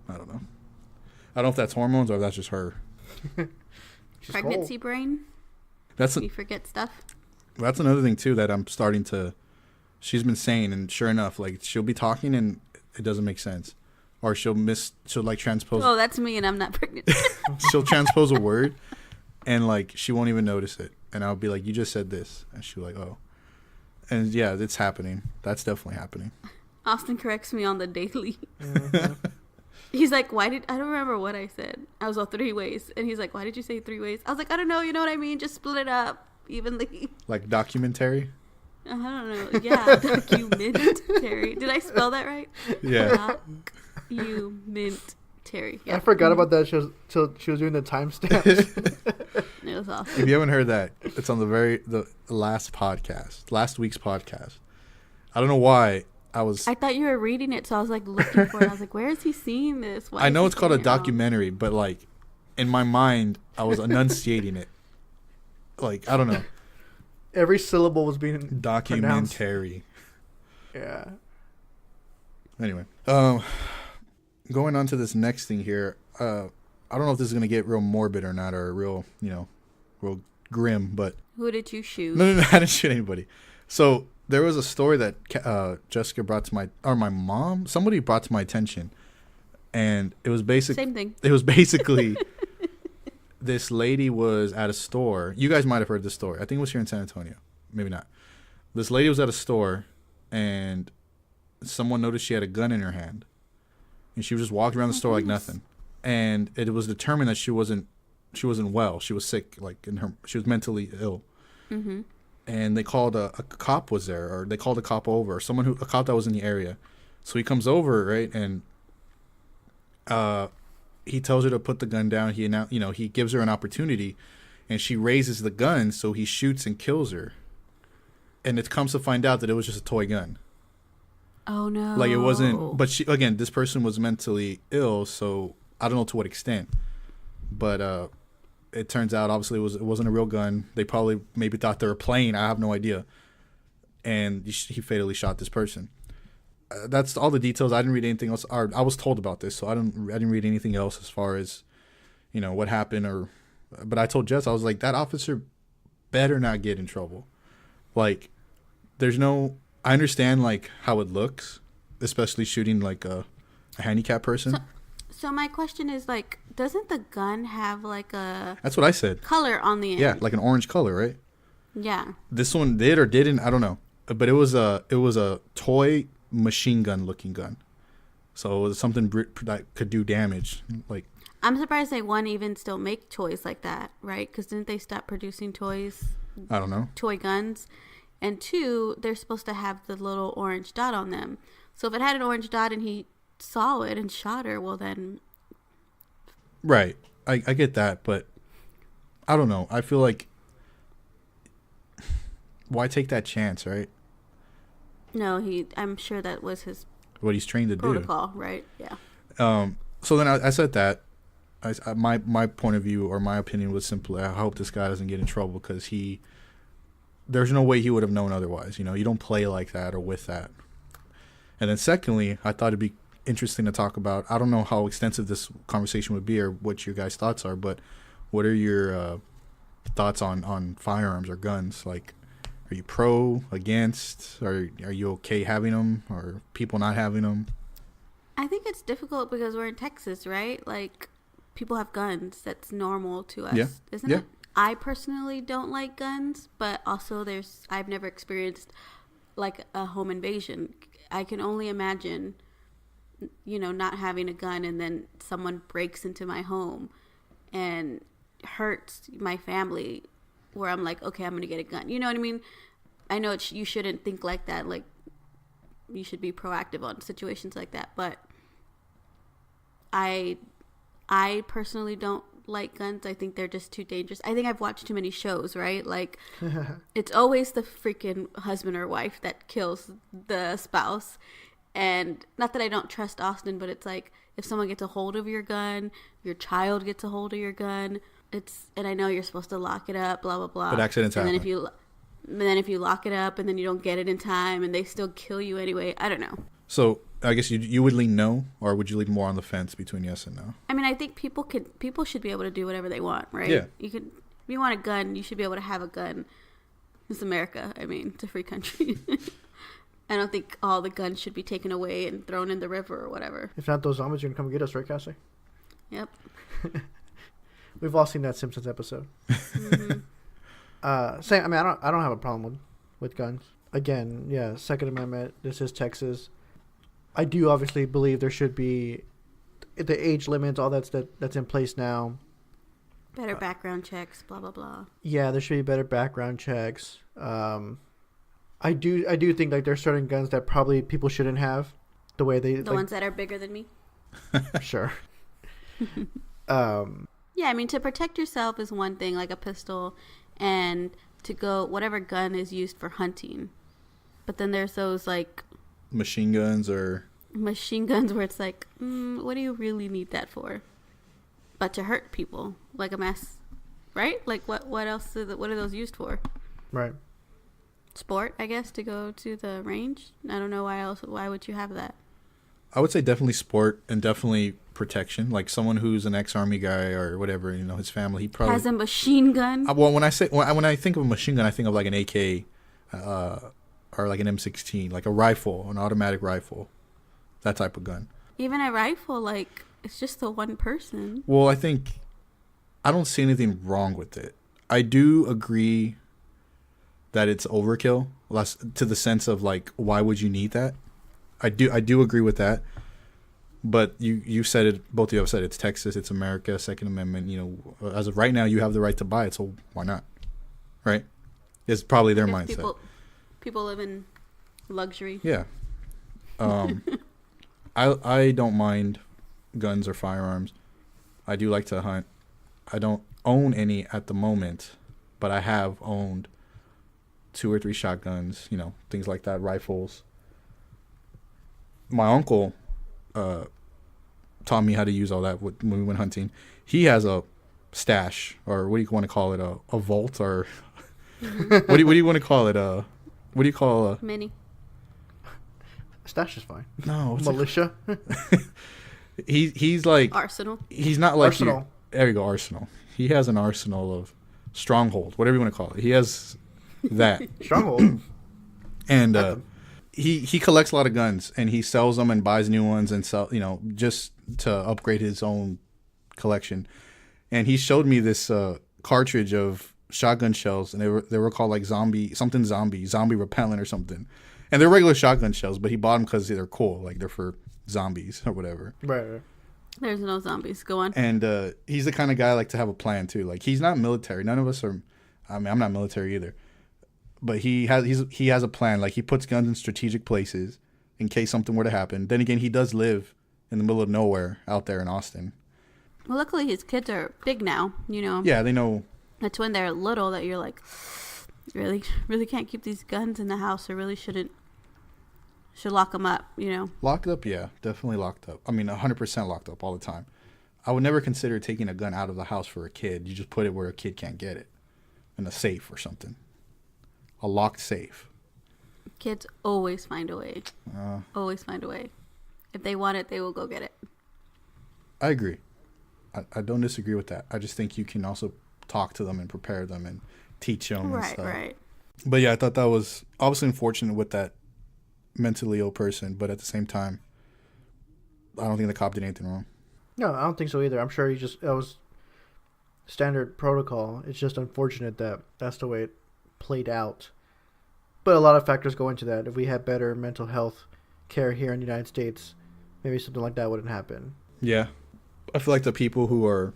I don't know. I don't know if that's hormones or if that's just her. Pregnancy brain? You forget stuff? That's another thing too that I'm starting to... She's been saying, and sure enough, like she'll be talking and it doesn't make sense. Or she'll like transpose... Oh, that's me and I'm not pregnant. She'll transpose a word and like she won't even notice it. And I'll be like, you just said this. And she'll be like, oh. And yeah, it's happening. That's definitely happening. Austin corrects me on the daily. He's like, I don't remember what I said. I was 3 ways. And he's like, why did you say 3 ways? I was like, I don't know. You know what I mean? Just split it up evenly. Like documentary? I don't know. Yeah, documentary. Did I spell that right? Yeah. Documentary. Yeah. I forgot about that till she was doing the timestamps. It was awesome. If you haven't heard that, it's on the last week's podcast. I don't know why I thought you were reading it, so I was like looking for it. I was like, where is he seeing this? I know it's called a documentary, but like in my mind, I was enunciating it. Like, I don't know. Every syllable was being documentary. Pronounced. Yeah. Anyway, going on to this next thing here. I don't know if this is gonna get real morbid or not, or real grim. But who did you shoot? No, I didn't shoot anybody. So there was a story that Jessica brought to my mom. Somebody brought to my attention, and it was basically same thing. It was basically. This lady was at a store. You guys might have heard this story. I think it was here in San Antonio. Maybe not. This lady was at a store, and someone noticed she had a gun in her hand. And she was just walking around the store like nothing. And it was determined that she wasn't well. She was sick, she was mentally ill. Mm-hmm. And they called a cop was there, or they called a cop over, or a cop that was in the area. So he comes over, right, and he tells her to put the gun down. He gives her an opportunity, and she raises the gun, so he shoots and kills her. And it comes to find out that it was just a toy gun. Oh no! Like it wasn't. But this person was mentally ill, so I don't know to what extent. But it turns out obviously it wasn't a real gun. They probably maybe thought they were playing. I have no idea. And he fatally shot this person. that's all the details. I didn't read anything else. Or I was told about this, so I didn't read anything else as far as, what happened. But I told Jess, I was like, that officer better not get in trouble. Like, there's no. I understand like how it looks, especially shooting like a handicapped person. So my question is, like, doesn't the gun have like a? That's what I said. Color on the end. Yeah, like an orange color, right? Yeah. This one did or didn't. I don't know, but it was a toy machine gun looking gun, so it was something that could do damage. Like, I'm surprised they even still make toys like that, right? Because didn't they stop producing toys? I don't know. Toy guns, and 2, they're supposed to have the little orange dot on them. So if it had an orange dot and he saw it and shot her, well then. Right, I get that, but I don't know. I feel like, why take that chance, right? No, I'm sure that was his what he's trained to protocol, right? Yeah. So then I said that. My point of view or my opinion was simply, I hope this guy doesn't get in trouble because there's no way he would have known otherwise. You don't play like that or with that. And then secondly, I thought it'd be interesting to talk about. I don't know how extensive this conversation would be or what your guys' thoughts are, but what are your thoughts on firearms or guns? Like, are you pro, against, or are you okay having them or people not having them? I think it's difficult because we're in Texas, right? Like, people have guns. That's normal to us, isn't it? I personally don't like guns, but also I've never experienced like a home invasion. I can only imagine, not having a gun and then someone breaks into my home and hurts my family where I'm like, okay, I'm going to get a gun. You know what I mean? I know you shouldn't think like that. Like, you should be proactive on situations like that. But I personally don't like guns. I think they're just too dangerous. I think I've watched too many shows, right? Like, it's always the freaking husband or wife that kills the spouse. And not that I don't trust Austin, but it's like, if someone gets a hold of your gun, your child gets a hold of your gun, and I know you're supposed to lock it up, blah, blah, blah. But accidents happen. Then if you lock it up and then you don't get it in time and they still kill you anyway, I don't know. So I guess you would lean no, or would you lean more on the fence between yes and no? I mean, I think people should be able to do whatever they want, right? Yeah. If you want a gun, you should be able to have a gun. It's America. I mean, it's a free country. I don't think all the guns should be taken away and thrown in the river or whatever. If not, those zombies are going to come get us, right, Cassie? Yep. We've all seen that Simpsons episode. Mm-hmm. I don't have a problem with guns. Again, yeah, Second Amendment. This is Texas. I do obviously believe there should be the age limits, all that's in place now. Better background checks, blah blah blah. Yeah, there should be better background checks. I do think like there's certain guns that probably people shouldn't have. The way the ones that are bigger than me. Sure. Yeah, I mean, to protect yourself is one thing, like a pistol, and to go whatever gun is used for hunting. But then there's those like machine guns where it's like, what do you really need that for? But to hurt people, like a mass, right? Like what else? What are those used for? Right. Sport, I guess, to go to the range. I don't know why else. Why would you have that? I would say definitely sport and definitely protection. Like someone who's an ex-army guy or whatever, his family, he probably has a machine gun. Well, when I think of a machine gun, I think of like an AK, or like an M16, like a rifle, an automatic rifle, that type of gun. Even a rifle, like, it's just the one person. Well, I don't see anything wrong with it. I do agree that it's overkill, less to the sense of like, why would you need that? I do agree with that. But you said it, both of you have said it's Texas, it's America, Second Amendment. As of right now, you have the right to buy it, so why not? Right? It's probably their mindset. People live in luxury. Yeah. I don't mind guns or firearms. I do like to hunt. I don't own any at the moment, but I have owned 2 or 3 shotguns, things like that, rifles. My uncle taught me how to use all that when we went hunting. He has a stash, or what do you want to call it, a vault, or what do you want to call it? What do you call mini Stash is fine. No, Militia. He's like Arsenal. He's not like Arsenal. There you go, Arsenal. He has an arsenal of stronghold, whatever you want to call it. He has that. Stronghold. And he collects a lot of guns, and he sells them and buys new ones and sell, just to upgrade his own collection. And he showed me this cartridge of shotgun shells, and they were called like zombie repellent or something. And they're regular shotgun shells, but he bought them because they're cool, like they're for zombies or whatever. Right. There's no zombies. Go on. And he's the kind of guy like to have a plan too. Like he's not military. None of us are. I mean, I'm not military either. But he has a plan. Like he puts guns in strategic places in case something were to happen. Then again, he does live in the middle of nowhere out there in Austin. Well, luckily his kids are big now. Yeah, they know. It's when they're little that you're like, really can't keep these guns in the house, or really should lock them up. Locked up, yeah, definitely locked up. I mean, 100% locked up all the time. I would never consider taking a gun out of the house for a kid. You just put it where a kid can't get it, in a safe or something. A locked safe. Kids always find a way. Always find a way. If they want it, they will go get it. I agree. I don't disagree with that. I just think you can also talk to them and prepare them and teach them and stuff. Right. But yeah, I thought that was obviously unfortunate with that mentally ill person, but at the same time, I don't think the cop did anything wrong. No, I don't think so either. I'm sure that was standard protocol. It's just unfortunate that that's the way it played out. But a lot of factors go into that. If we had better mental health care here in the United States, maybe something like that wouldn't happen. Yeah. I feel like the people who are,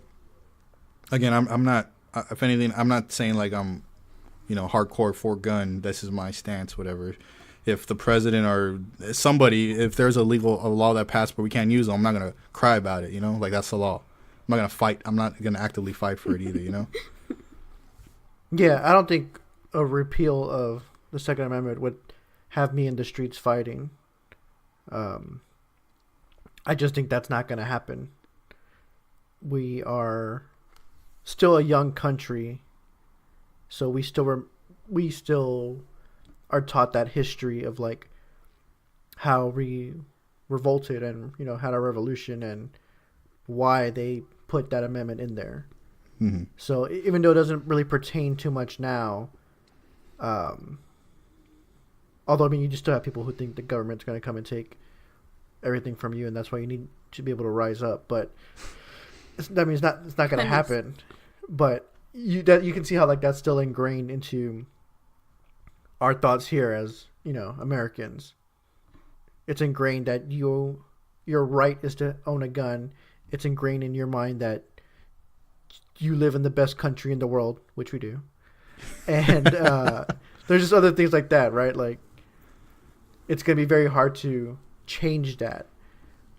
again, I'm not, if anything, I'm not saying like I'm, hardcore for gun. This is my stance, whatever. If the president or somebody, if there's a law that passed but we can't use them, I'm not going to cry about it, like that's the law. I'm not going to fight. I'm not going to actively fight for it either, Yeah, I don't think a repeal of the Second Amendment would have me in the streets fighting. I just think that's not going to happen. We are still a young country, so we still are taught that history of like how we revolted and had our revolution and why they put that amendment in there. Mm-hmm. So even though it doesn't really pertain too much now, although you just still have people who think the government's going to come and take everything from you, and that's why you need to be able to rise up. But it's not going to happen. But you can see how like that's still ingrained into our thoughts here as Americans. It's ingrained that your right is to own a gun. It's ingrained in your mind that you live in the best country in the world, which we do. And there's just other things like that, right? Like it's going to be very hard to change that.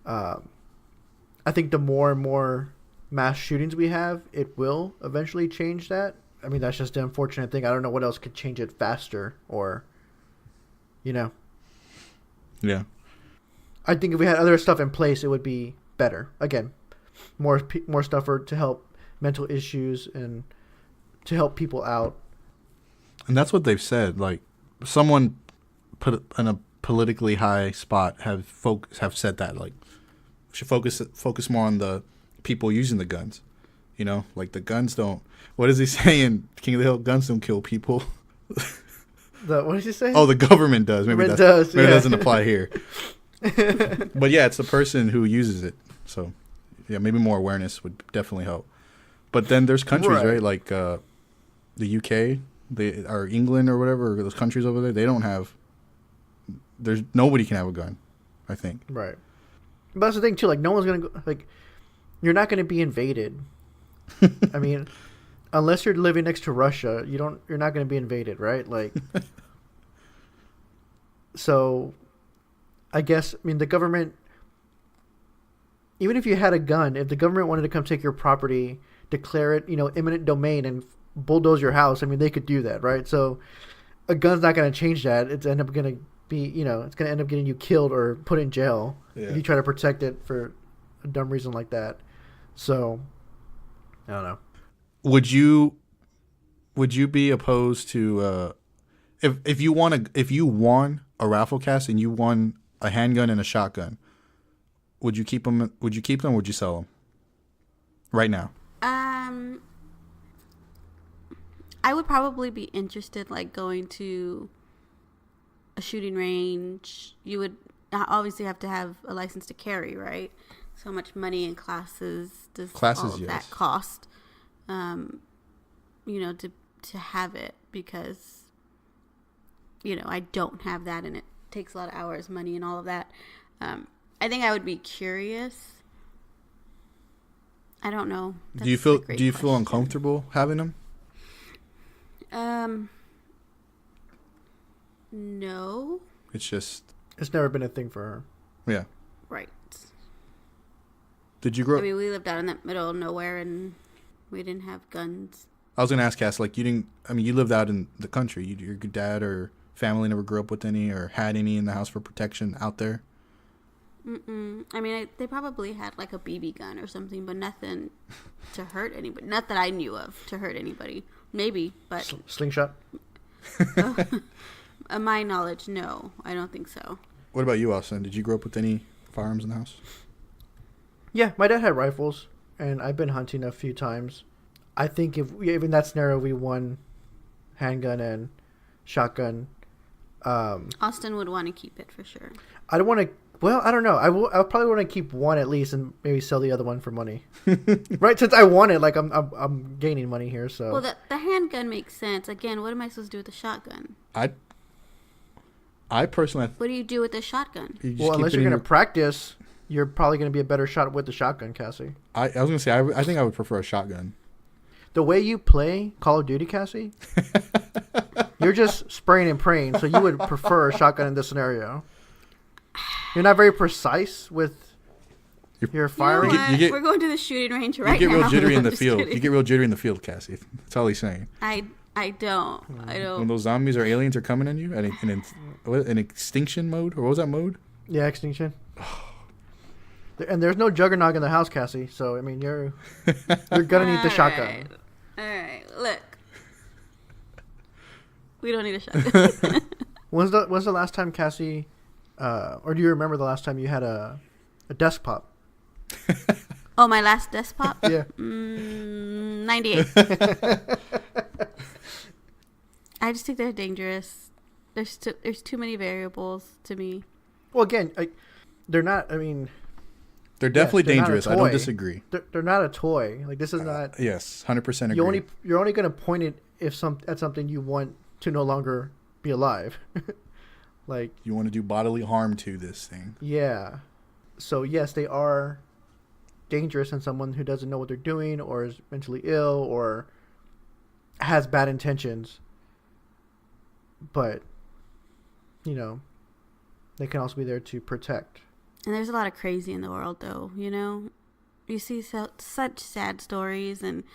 I think the more and more mass shootings we have, it will eventually change that. I mean, that's just the unfortunate thing. I don't know what else could change it faster or, Yeah. I think if we had other stuff in place, it would be better. Again, more stuff to help mental issues and to help people out. And that's what they've said. Like someone put in a politically high spot have said that like we should focus more on the people using the guns. Like the guns don't. What is he saying? King of the Hill, guns don't kill people. What did he say? Oh, the government does. Maybe it does. Maybe it doesn't apply here. But yeah, it's the person who uses it. So yeah, maybe more awareness would definitely help. But then there's countries, right? Like the UK, or England or whatever, or those countries over there. They don't have. There's nobody can have a gun, I think. Right. But that's the thing too. Like no one's gonna go. Like you're not gonna be invaded. I mean, unless you're living next to Russia, you're not gonna be invaded, right? Like. So, I guess the government. Even if you had a gun, if the government wanted to come take your property, declare it, eminent domain, and bulldoze your house, they could do that, right? So, a gun's not going to change that. It's end up going to be, it's going to end up getting you killed or put in jail if you try to protect it for a dumb reason like that. So, I don't know. Would you be opposed to if you won a raffle cast and you won a handgun and a shotgun. Would you keep them? Would you keep them? Or would you sell them? Right now. I would probably be interested, like going to a shooting range. You would obviously have to have a license to carry, right? So much money and classes does all of that cost? You know, to have it, because you know I don't have that, and it takes a lot of hours, money, and all of that. I think I would be curious. I don't know. Do you feel uncomfortable having them? No. It's never been a thing for her. Yeah. Right. Did you grow? I mean, we lived out in the middle of nowhere, and we didn't have guns. I was gonna ask Cass, like, you didn't. I mean, you lived out in the country. Your dad or family never grew up with any or had any in the house for protection out there. I mean, they probably had like a BB gun or something, but nothing to hurt anybody. Not that I knew of to hurt anybody. Maybe, but slingshot. My knowledge, no, I don't think so. What about you, Austin? Did you grow up with any firearms in the house? Yeah, my dad had rifles, and I've been hunting a few times. I think if in that scenario we won handgun and shotgun. Austin would want to keep it for sure. I don't want to. Well, I don't know. I'll probably want to keep one at least, and maybe sell the other one for money. Right? Since I won it, like I'm gaining money here. So. Well, the handgun makes sense. Again, what am I supposed to do with the shotgun? I personally. What do you do with the shotgun? Well, unless you're going to practice, you're probably going to be a better shot with the shotgun, Cassie. I was going to say I think I would prefer a shotgun. The way you play Call of Duty, Cassie, you're just spraying and praying. So you would prefer a shotgun in this scenario. You're not very precise with your firing. We're going to the shooting range right now. You get real jittery in the field. You get real jittery in the field, Cassie. That's all he's saying. I don't. When those zombies or aliens are coming on you, an extinction mode, or what was that mode? Yeah, extinction. And there's no juggernaut in the house, Cassie. So I mean, you're gonna need the shotgun. All right, look. We don't need a shotgun. When's the last time, Cassie? Or do you remember the last time you had a desktop? Oh, my last desktop? Yeah. 98. I just think they're dangerous. There's too many variables to me. Well, again, they're not. I mean, they're definitely dangerous. I don't disagree. They're not a toy. Like, this is not. Yes, 100% agree. You're only going to point it at something you want to no longer be alive. Like, you want to do bodily harm to this thing. Yeah. So yes, they are dangerous in someone who doesn't know what they're doing, or is mentally ill, or has bad intentions. But, you know, they can also be there to protect. And there's a lot of crazy in the world, though, you know? You see such sad stories and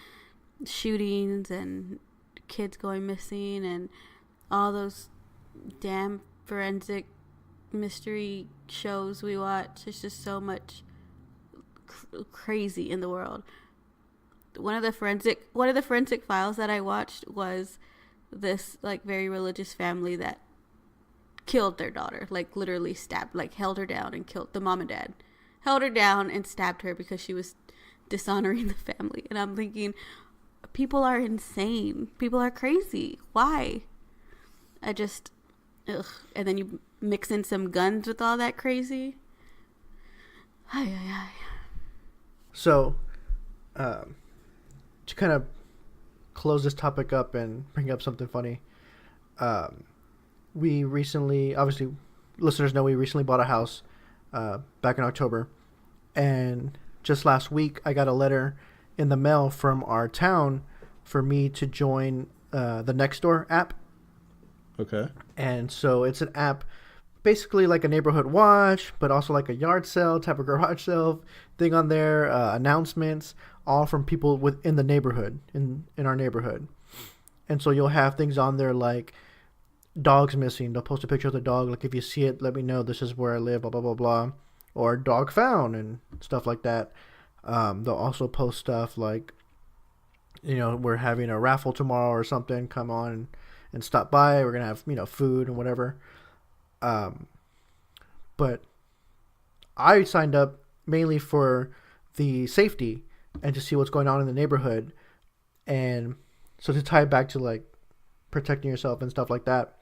shootings and kids going missing and all those damn forensic mystery shows we watch. There's just so much crazy in the world. One of the forensic files that I watched was this like very religious family that killed their daughter, like literally stabbed, like held her down and killed the mom and dad, held her down and stabbed her because she was dishonoring the family. And I'm thinking, people are insane. People are crazy. Why? Ugh. And then you mix in some guns with all that crazy. So, to kind of close this topic up and bring up something funny, we recently, obviously, listeners know we recently bought a house back in October. And just last week, I got a letter in the mail from our town for me to join the Nextdoor app. Okay. And so it's an app basically like a neighborhood watch, but also like a yard sale type of garage sale thing on there, announcements, all from people within the neighborhood, in our neighborhood. And so you'll have things on there like dogs missing. They'll post a picture of the dog. Like, if you see it, let me know. This is where I live, blah, blah, blah, blah. Or dog found and stuff like that. They'll also post stuff like, you know, we're having a raffle tomorrow or something. Come on and stop by. We're going to have, you know, food and whatever. But I signed up mainly for the safety and to see what's going on in the neighborhood. And so to tie it back to like protecting yourself and stuff like that,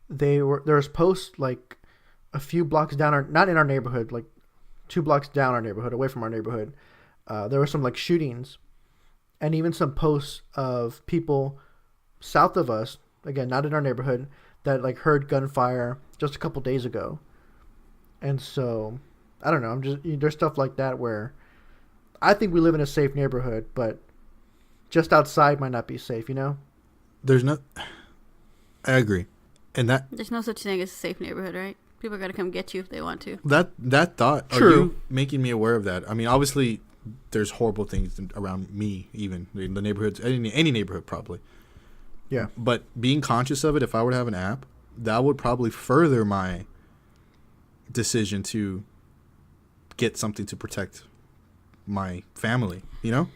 there was posts like a few blocks down, not in our neighborhood, like 2 blocks down our neighborhood, away from our neighborhood. There were some like shootings, and even some posts of people south of us, again, not in our neighborhood, that like heard gunfire just a couple days ago. And so, I don't know. There's stuff like that where I think we live in a safe neighborhood, but just outside might not be safe, you know? I agree. And there's no such thing as a safe neighborhood, right? People are going to come get you if they want to. That thought, True. Are you making me aware of that? I mean, obviously, there's horrible things around me, even in the neighborhoods, any neighborhood probably. Yeah. But being conscious of it, if I were to have an app, that would probably further my decision to get something to protect my family, you know?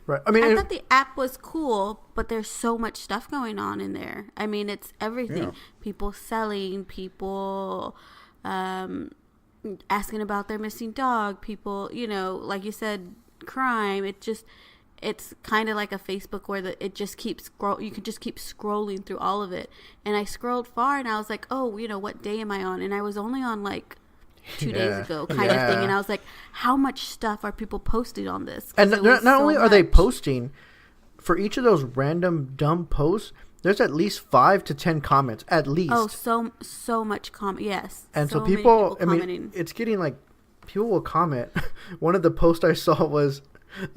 Right. I mean, I thought the app was cool, but there's so much stuff going on in there. I mean, it's everything. Yeah. People selling, people asking about their missing dog, people, you know, like you said, crime. It's kind of like a Facebook where it just keeps you can just keep scrolling through all of it. And I scrolled far and I was like, oh, you know, what day am I on? And I was only on like 2 days ago kind of thing. And I was like, how much stuff are people posting on this? And not only are they posting, for each of those random dumb posts, there's at least 5 to 10 comments, at least. Oh, so much comment. Yes. And so many people, I commenting. mean, it's getting like, people will comment. One of the posts I saw was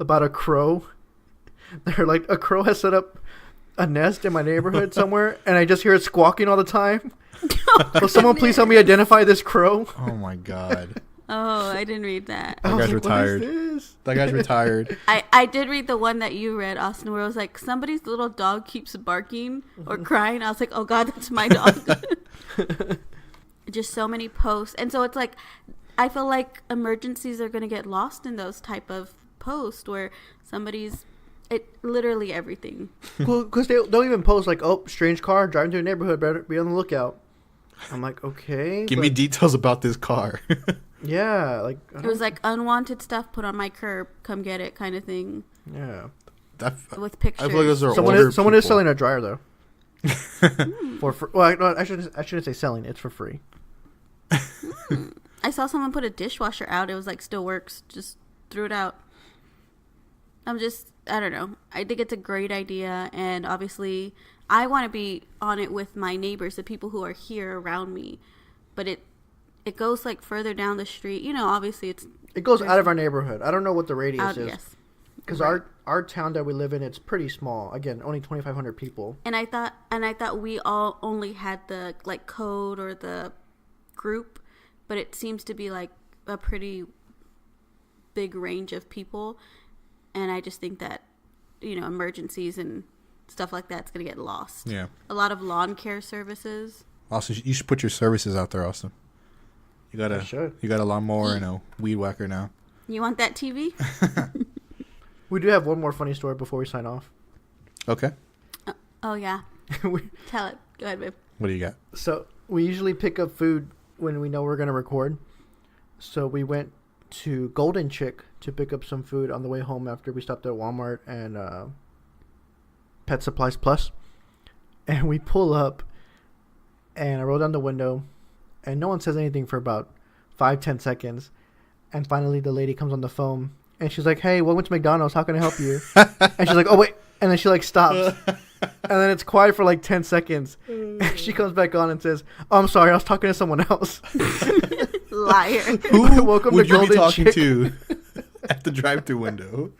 about a crow. They're like, a crow has set up a nest in my neighborhood somewhere, and I just hear it squawking all the time. Will someone please help me identify this crow? Oh my God. Oh, I didn't read that. That guy's retired. What is this? That guy's retired. I did read the one that you read, Austin, where it was like, somebody's little dog keeps barking or crying. I was like, oh God, that's my dog. Just so many posts. And so it's like, I feel like emergencies are going to get lost in those type of posts where literally everything. Well, because they'll even post like, oh, strange car driving through a neighborhood, better be on the lookout. I'm like, okay. Give me details about this car. Yeah, like it was like unwanted stuff put on my curb, come get it kind of thing. Yeah. With pictures. I feel like those are someone is selling a dryer though. For free. Well, no, I shouldn't say selling. It's for free. I saw someone put a dishwasher out. It was like still works. Just threw it out. I don't know. I think it's a great idea, and obviously I want to be on it with my neighbors, the people who are here around me. But it goes like further down the street. You know, obviously it goes out of our neighborhood. I don't know what the radius is. Yes. Because our town that we live in, it's pretty small. Again, only 2,500 people. And I thought we all only had the like code or the group, but it seems to be like a pretty big range of people. And I just think that, you know, emergencies and stuff like that's going to get lost. Yeah. A lot of lawn care services. Austin, you should put your services out there, Austin. You got a lawnmower and a weed whacker now. You want that TV? We do have one more funny story before we sign off. Okay. Oh, yeah. Tell it. Go ahead, babe. What do you got? So we usually pick up food when we know we're going to record. So we went to Golden Chick to pick up some food on the way home after we stopped at Walmart and Pet Supplies Plus. And we pull up, and I roll down the window, and no one says anything for about 5-10 seconds. And finally the lady comes on the phone, and she's like, hey, welcome to McDonald's. How can I help you? And she's like, oh, wait. And then she like stops. And then it's quiet for like 10 seconds. And she comes back on and says, oh, I'm sorry. I was talking to someone else. Liar. Who Welcome would to you be Golden talking Chick. to at the drive-thru window?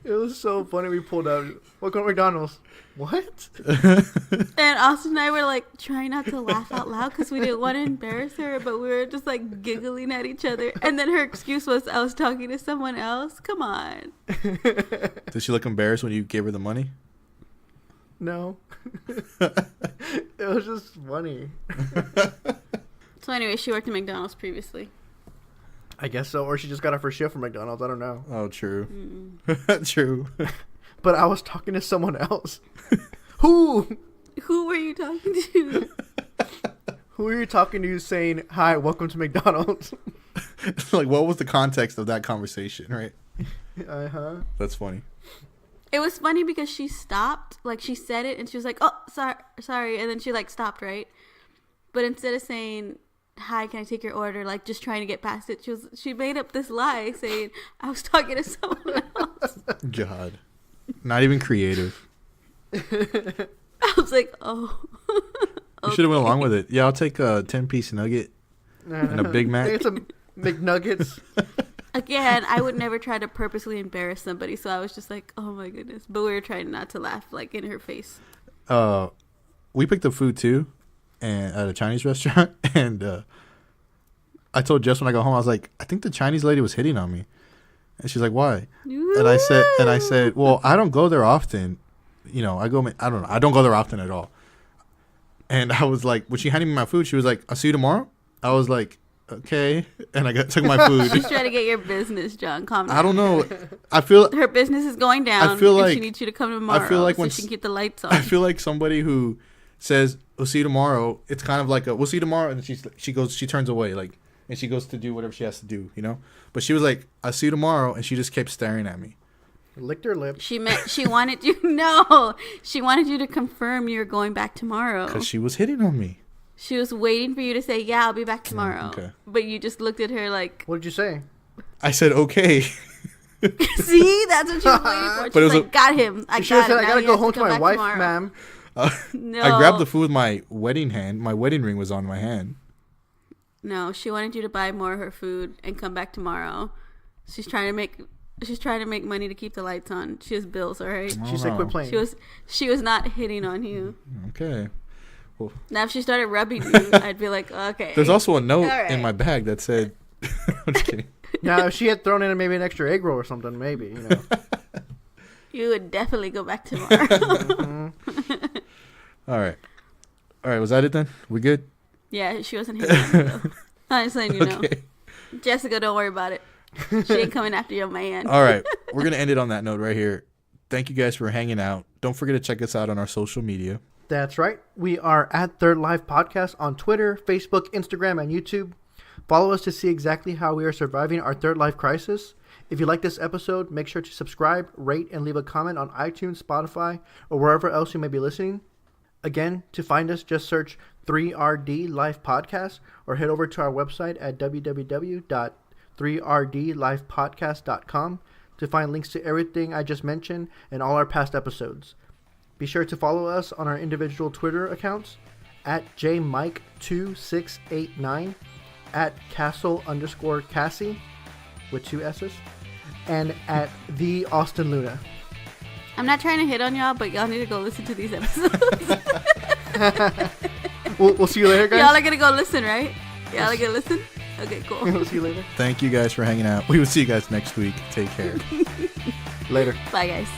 It was so funny. We pulled out. Welcome to McDonald's. What? And Austin and I were like trying not to laugh out loud because we didn't want to embarrass her, but we were just like giggling at each other. And then her excuse was, I was talking to someone else. Come on. Did she look embarrassed when you gave her the money? No. It was just funny. So anyway, she worked at McDonald's previously. I guess so. Or she just got her first shift from McDonald's. I don't know. Oh, true. True. But I was talking to someone else. Who? Who were you talking to? Who are you talking to saying, hi, welcome to McDonald's? Like, what was the context of that conversation, right? Uh-huh. That's funny. It was funny because she stopped. Like, she said it, and she was like, oh, sorry. And then she, like, stopped, right? But instead of saying, hi, can I take your order? Like, just trying to get past it. She made up this lie saying, I was talking to someone else. God. Not even creative. I was like, oh. You should have went along with it. Yeah, I'll take a 10-piece nugget and a Big Mac. It's some McNuggets. Again, I would never try to purposely embarrass somebody, so I was just like, oh my goodness. But we were trying not to laugh, like, in her face. We picked up food, too, and at a Chinese restaurant, and I told Jess when I got home, I was like, I think the Chinese lady was hitting on me. And she's like, why? And I said, well, I don't go there often. You know, I don't know. I don't go there often at all. And I was like, when she handed me my food, she was like, I'll see you tomorrow. I was like, okay. And I took my food. She's trying to get your business, John. Calm down. I don't know. I feel her business is going down. I feel like she needs you to come tomorrow. I feel like so when she can keep the lights on. I feel like somebody who says, we'll see you tomorrow. It's kind of like we'll see you tomorrow. And then she turns away, like, and she goes to do whatever she has to do, you know? But she was like, I'll see you tomorrow. And she just kept staring at me. Licked her lip. She wanted you. No, she wanted you to confirm you were going back tomorrow. Because she was hitting on me. She was waiting for you to say, yeah, I'll be back tomorrow. Okay. But you just looked at her like. What did you say? I said, okay. See, that's what she was waiting for. She's But it was like, got him. I got him. I gotta go home to my wife, ma'am. No. I grabbed the food with my wedding hand. My wedding ring was on my hand. No, she wanted you to buy more of her food and come back tomorrow. She's trying to make money to keep the lights on. She has bills, all right? She said quit playing. She was not hitting on you. Okay. Well, now if she started rubbing you, I'd be like, okay. there's also a note in my bag that said I'm just kidding. Now if she had thrown in maybe an extra egg roll or something, maybe, you know. You would definitely go back tomorrow. Mm-hmm. All right, was that it then? We good? Yeah, she wasn't hitting on you though. I'm just letting you know. Jessica, don't worry about it. She ain't coming after your man. All right. We're going to end it on that note right here. Thank you guys for hanging out. Don't forget to check us out on our social media. That's right. We are at Third Life Podcast on Twitter, Facebook, Instagram, and YouTube. Follow us to see exactly how we are surviving our third life crisis. If you like this episode, make sure to subscribe, rate, and leave a comment on iTunes, Spotify, or wherever else you may be listening. Again, to find us, just search 3RD Life Podcast or head over to our website at www.3rdlifepodcast.com to find links to everything I just mentioned and all our past episodes. Be sure to follow us on our individual Twitter accounts at jmike2689, at castle_Cassie with 2 S's, and at the Austin Luna. I'm not trying to hit on y'all, but y'all need to go listen to these episodes. We'll see you later, guys. Y'all are going to go listen, right? Y'all are going to listen? Okay, cool. We'll see you later. Thank you guys for hanging out. We will see you guys next week. Take care. Later. Bye, guys.